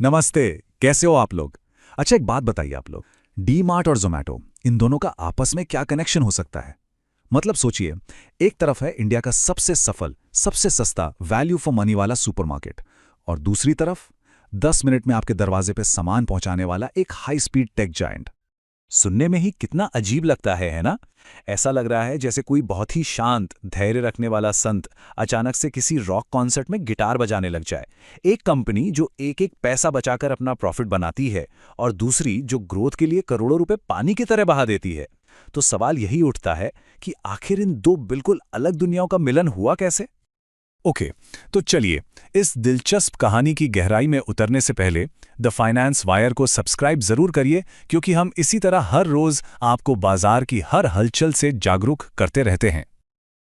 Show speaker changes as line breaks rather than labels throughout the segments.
नमस्ते। कैसे हो आप लोग? अच्छा, एक बात बताइए आप लोग। डी मार्ट और जोमैटो, इन दोनों का आपस में क्या कनेक्शन हो सकता है? मतलब सोचिए, एक तरफ है इंडिया का सबसे सफल, सबसे सस्ता वैल्यू फॉर मनी वाला सुपरमार्केट, और दूसरी तरफ 10 मिनट में आपके दरवाजे पे सामान पहुंचाने वाला एक हाई स्पीड टेक जायंट। सुनने में ही कितना अजीब लगता है ना? ऐसा लग रहा है जैसे कोई बहुत ही शांत, धैर्य रखने वाला संत अचानक से किसी रॉक कॉन्सर्ट में गिटार बजाने लग जाए। एक कंपनी जो एक एक पैसा बचाकर अपना प्रॉफिट बनाती है, और दूसरी जो ग्रोथ के लिए करोड़ों रुपए पानी की तरह बहा देती है। तो सवाल यही उठता है कि आखिर इन दो बिल्कुल अलग दुनियाओं का मिलन हुआ कैसे? ओके, तो चलिए इस दिलचस्प कहानी की गहराई में उतरने से पहले द फाइनेंस वायर को सब्सक्राइब जरूर करिए, क्योंकि हम इसी तरह हर रोज आपको बाजार की हर हलचल से जागरूक करते रहते हैं।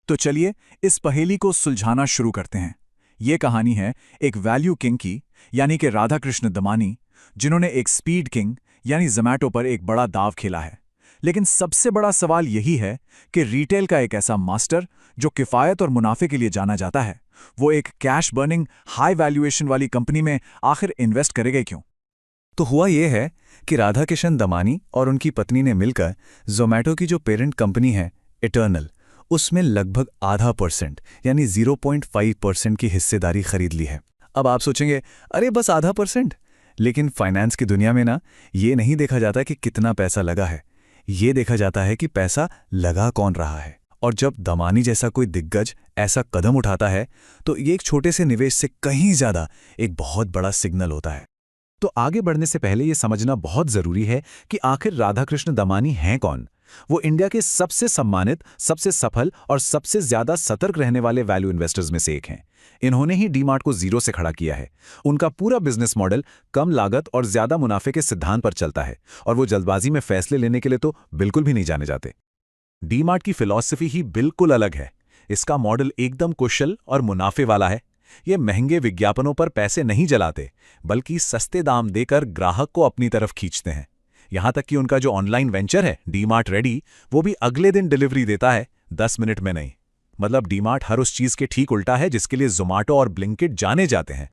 तो चलिए इस पहेली को सुलझाना शुरू करते हैं। ये कहानी है एक वैल्यू किंग की, यानी कि राधा कृष्ण दमानी, जिन्होंने एक स्पीड किंग यानी जोमैटो पर एक बड़ा दांव खेला है। लेकिन सबसे बड़ा सवाल यही है कि रिटेल का एक ऐसा मास्टर जो किफ़ायत और मुनाफे के लिए जाना जाता है, वो एक कैश बर्निंग हाई वैल्यूएशन वाली कंपनी में आखिर इन्वेस्ट करेगा क्यों? तो हुआ यह है कि राधा किशन दमानी और उनकी पत्नी ने मिलकर जोमैटो की जो पेरेंट कंपनी है इटर्नल, उसमें लगभग आधा परसेंट यानी 0.5% की हिस्सेदारी खरीद ली है। अब आप सोचेंगे, अरे बस आधा परसेंट? लेकिन फाइनेंस की दुनिया में ना, ये नहीं देखा जाता कि कितना पैसा लगा है, ये देखा जाता है कि पैसा लगा कौन रहा है। और जब दमानी जैसा कोई दिग्गज ऐसा कदम उठाता है, तो ये एक छोटे से निवेश से कहीं ज्यादा एक बहुत बड़ा सिग्नल होता है। तो आगे बढ़ने से पहले ये समझना बहुत जरूरी है कि आखिर राधाकृष्ण दमानी हैं कौन। वो इंडिया के सबसे सम्मानित, सबसे सफल और सबसे ज्यादा सतर्क रहने वाले वैल्यू इन्वेस्टर्स में से एक हैं। इन्होंने ही डीमार्ट को जीरो से खड़ा किया है। उनका पूरा बिजनेस मॉडल कम लागत और ज्यादा मुनाफे के सिद्धांत पर चलता है, और वो जल्दबाजी में फैसले लेने के लिए तो बिल्कुल भी नहीं जाने जाते। डीमार्ट की फिलॉसफी ही बिल्कुल अलग है। इसका मॉडल एकदम कुशल और मुनाफे वाला है। ये महंगे विज्ञापनों पर पैसे नहीं जलाते, बल्कि सस्ते दाम देकर ग्राहक को अपनी तरफ खींचते हैं। यहां तक कि उनका जो ऑनलाइन वेंचर है डीमार्ट रेडी, वो भी अगले दिन डिलीवरी देता है, 10 मिनट में नहीं। मतलब डीमार्ट हर उस चीज के ठीक उल्टा है जिसके लिए जोमाटो और ब्लिंकिट जाने जाते हैं।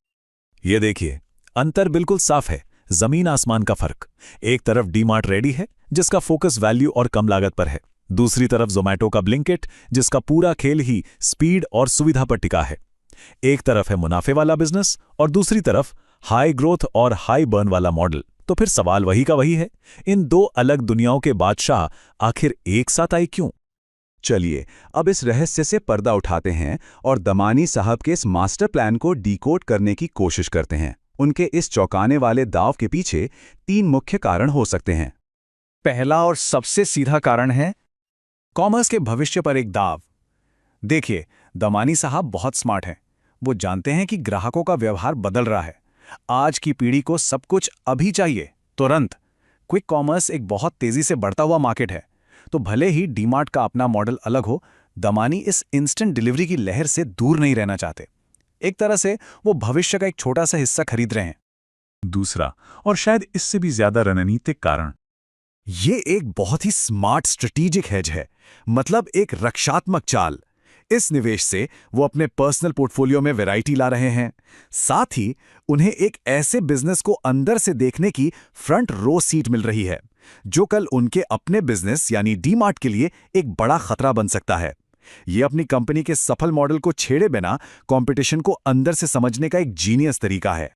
ये देखिए, अंतर बिल्कुल साफ है, जमीन आसमान का फर्क। एक तरफ डीमार्ट रेडी है, जिसका फोकस वैल्यू और कम लागत पर है। दूसरी तरफ जोमैटो का ब्लिंकिट, जिसका पूरा खेल ही स्पीड और सुविधा पर टिका है। एक तरफ है मुनाफे वाला बिजनेस, और दूसरी तरफ हाई ग्रोथ और हाई बर्न वाला मॉडल। तो फिर सवाल वही का वही है, इन दो अलग दुनियाओं के बादशाह आखिर एक साथ आए क्यों? चलिए अब इस रहस्य से पर्दा उठाते हैं और दमानी साहब के इस मास्टर प्लान को डिकोड करने की कोशिश करते हैं। उनके इस चौंकाने वाले दांव के पीछे 3 मुख्य कारण हो सकते हैं। पहला और सबसे सीधा कारण है कॉमर्स के भविष्य पर एक दाव। देखिए, दमानी साहब बहुत स्मार्ट हैं। वो जानते हैं कि ग्राहकों का व्यवहार बदल रहा है। आज की पीढ़ी को सब कुछ अभी चाहिए, तुरंत। क्विक कॉमर्स एक बहुत तेजी से बढ़ता हुआ मार्केट है। तो भले ही डीमार्ट का अपना मॉडल अलग हो, दमानी इस इंस्टेंट डिलीवरी की लहर से दूर नहीं रहना चाहते। एक तरह से वो भविष्य का एक छोटा सा हिस्सा खरीद रहे हैं। दूसरा, और शायद इससे भी ज्यादा रणनीतिक कारण, ये एक बहुत ही स्मार्ट स्ट्रेटेजिक हेज है, मतलब एक रक्षात्मक चाल। इस निवेश से वो अपने पर्सनल पोर्टफोलियो में वैरायटी ला रहे हैं। साथ ही उन्हें एक ऐसे बिजनेस को अंदर से देखने की फ्रंट रो सीट मिल रही है, जो कल उनके अपने बिजनेस यानी डीमार्ट के लिए एक बड़ा खतरा बन सकता है। ये अपनी कंपनी के सफल मॉडल को छेड़े बिना कंपटीशन को अंदर से समझने का एक जीनियस तरीका है।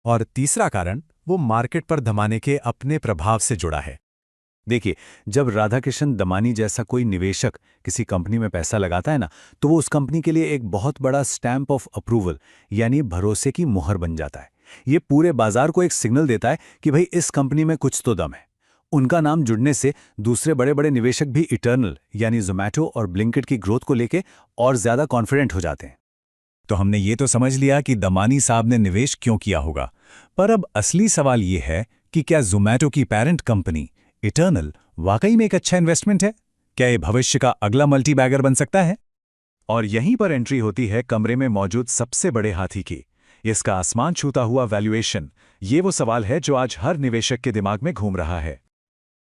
और तीसरा कारण, वो मार्केट पर दमाने के अपने प्रभाव से जुड़ा है। देखिए, जब राधाकिशन दमानी जैसा कोई निवेशक किसी कंपनी में पैसा लगाता है ना, तो वो उस कंपनी के लिए एक बहुत बड़ा स्टैंप ऑफ अप्रूवल यानी भरोसे की मुहर बन जाता है। ये पूरे बाजार को एक सिग्नल देता है कि भाई इस कंपनी में कुछ तो दम है। उनका नाम जुड़ने से दूसरे बड़े बड़े निवेशक भी इटर्नल यानी जोमैटो और ब्लिंकिट की ग्रोथ को लेके और ज्यादा कॉन्फिडेंट हो जाते हैं। तो हमने ये तो समझ लिया कि दमानी साहब ने निवेश क्यों किया होगा, पर अब असली सवाल ये है कि क्या जोमैटो की पेरेंट कंपनी इटर्नल वाकई में एक अच्छा इन्वेस्टमेंट है? क्या ये भविष्य का अगला मल्टी बैगर बन सकता है? और यहीं पर एंट्री होती है कमरे में मौजूद सबसे बड़े हाथी की, इसका आसमान छूता हुआ वैल्यूएशन। ये वो सवाल है जो आज हर निवेशक के दिमाग में घूम रहा है।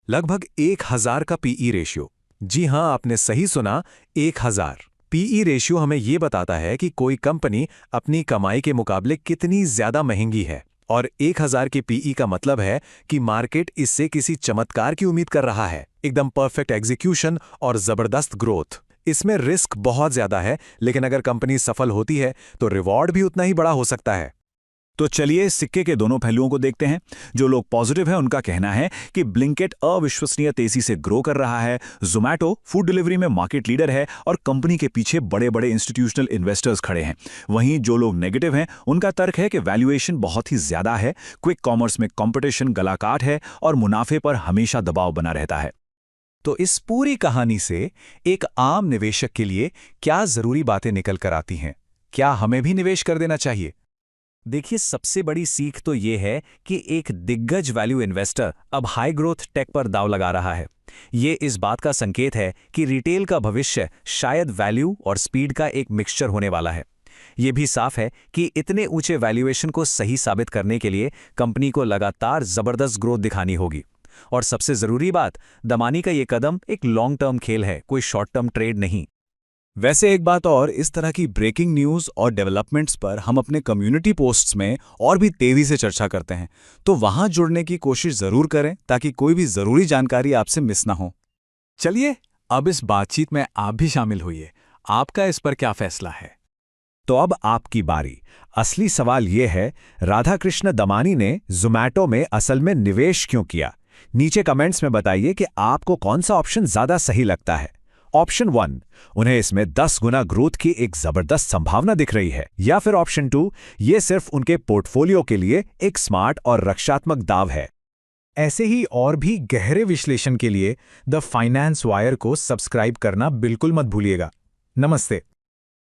लगभग 1000 का पीई रेशियो। जी हां, आपने सही सुना, 1000। पीई रेशियो हमें ये बताता है कि कोई कंपनी अपनी कमाई के मुकाबले कितनी ज्यादा महंगी है।
और 1000 के पीई का मतलब है कि मार्केट इससे किसी चमत्कार की उम्मीद कर रहा है, एकदम परफेक्ट एग्जीक्यूशन और जबरदस्त ग्रोथ। इसमें रिस्क बहुत ज्यादा है, लेकिन अगर कंपनी सफल होती है तो रिवॉर्ड भी उतना ही बड़ा हो सकता है।
तो चलिए सिक्के के दोनों पहलुओं को देखते हैं। जो लोग पॉजिटिव हैं उनका कहना है कि ब्लिंकिट अविश्वसनीय तेजी से ग्रो कर रहा है, ज़ोमैटो फूड डिलीवरी में मार्केट लीडर है और कंपनी के पीछे बड़े बड़े इंस्टीट्यूशनल इन्वेस्टर्स खड़े हैं। वहीं जो लोग नेगेटिव हैं उनका तर्क है कि वैल्यूएशन बहुत ही ज्यादा है, क्विक कॉमर्स में कॉम्पिटिशन गलाकाट है और मुनाफे पर हमेशा दबाव बना रहता है।
तो इस पूरी कहानी से एक आम निवेशक के लिए क्या जरूरी बातें निकल कर आती हैं? क्या हमें भी निवेश कर देना चाहिए?
देखिए, सबसे बड़ी सीख तो ये है कि एक दिग्गज वैल्यू इन्वेस्टर अब हाई ग्रोथ टेक पर दांव लगा रहा है। ये इस बात का संकेत है कि रिटेल का भविष्य शायद वैल्यू और स्पीड का एक मिक्सचर होने वाला है। ये भी साफ है कि इतने ऊंचे वैल्यूएशन को सही साबित करने के लिए कंपनी को लगातार जबरदस्त ग्रोथ दिखानी होगी। और सबसे जरूरी बात, दमानी का ये कदम एक लॉन्ग टर्म खेल है, कोई शॉर्ट टर्म ट्रेड नहीं।
वैसे एक बात और, इस तरह की ब्रेकिंग न्यूज़ और डेवलपमेंट्स पर हम अपने कम्युनिटी पोस्ट्स में और भी तेज़ी से चर्चा करते हैं, तो वहां जुड़ने की कोशिश ज़रूर करें ताकि कोई भी ज़रूरी जानकारी आपसे मिस ना हो।
चलिए, अब इस बातचीत में आप भी शामिल होइए। आपका इस पर क्या फैसला है?
तो अब आपकी बारी। असली सवाल यह है, राधाकृष्ण दमानी ने ज़ोमैटो में असल में निवेश क्यों किया? नीचे कमेंट्स में बताइए कि आपको कौन सा ऑप्शन ज़्यादा सही लगता है। ऑप्शन 1, उन्हें इसमें 10 गुना ग्रोथ की एक जबरदस्त संभावना दिख रही है, या फिर ऑप्शन 2, ये सिर्फ उनके पोर्टफोलियो के लिए एक स्मार्ट और रक्षात्मक दाव है।
ऐसे ही और भी गहरे विश्लेषण के लिए द फाइनेंस वायर को सब्सक्राइब करना बिल्कुल मत भूलिएगा। नमस्ते।